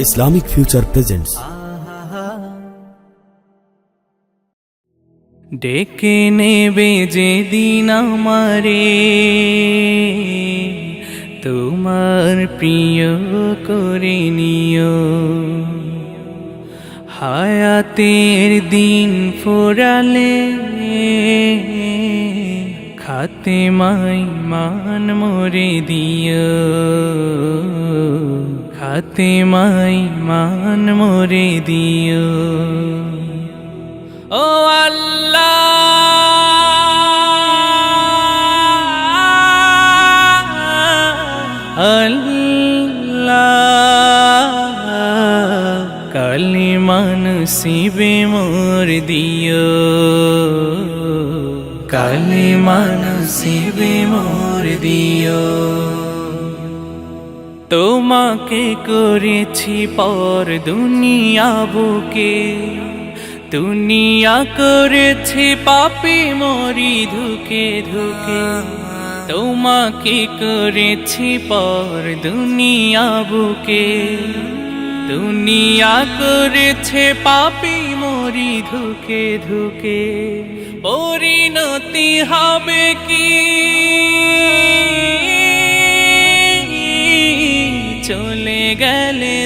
Islamic Future presents ডেকে নেবে যেদিন আমারে তোমার প্রিয় করে নিও, হায়াতের দিন ফোরালে খাতেমাই মান মোরে দিও, খাতেমাই মান মোরে দিও। ও আল্লাহ আল্লাহ, কালিমা নসিবে মোর দিও, কালিমা নসিবে মোর দিও। তোমাকে করেছি পর দুনিয়া বুকে, দুনিয়া করেছি পাপী মরি ধুকে ধুকে। তোমাকে করেছি পর দুনিয়া বুকে, দুনিয়া করেছে পাপী মরি ধুকে ধুকে। পরিণতি হবে কি চলে গেলে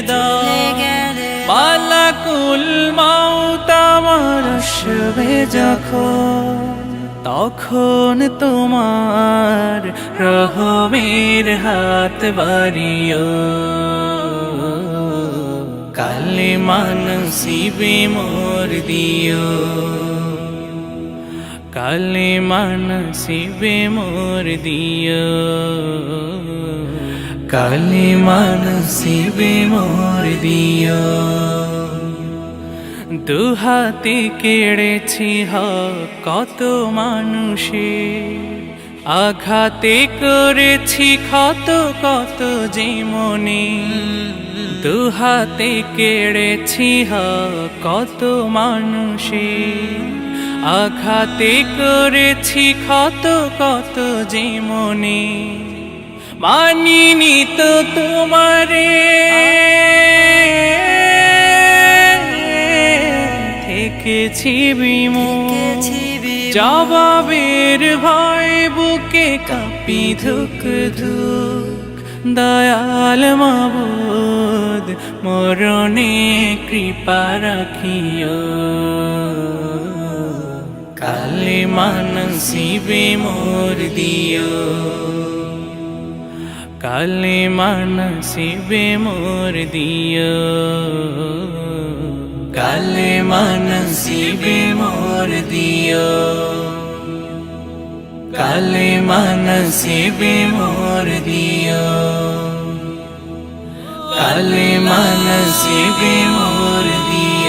মালাকুল মাউত আমার আসবে যখন, তখন তোমার রহমের হাত বাড়িও, কালিমা নসিবে মোর দিও, কালিমা নসিবে মোর দিও, কালিমা নসিবে মোর দিও। দুহাতে কেড়েছি কত মানুষে, আঘাতে করেছি ক্ষত কত যে মনে। দুহাতে কেড়েছি কত মানুষে, আঘাতে করেছি ক্ষত কত যে মনে। মানিনি তো তোমারে থেকেছি বিমুখ, জবাবের ভয় বুকে কাঁপি ধুক ধুক। দয়াল মাবুদ মরণে কৃপা রাখিও, কালিমা নসিবে মোর দিও, কালিমা নসিবে মোর দিও, কালিমা নসিবে মোর দিও, কালিমা নসিবে মোর দিও, কালিমা নসিবে মোর দিও।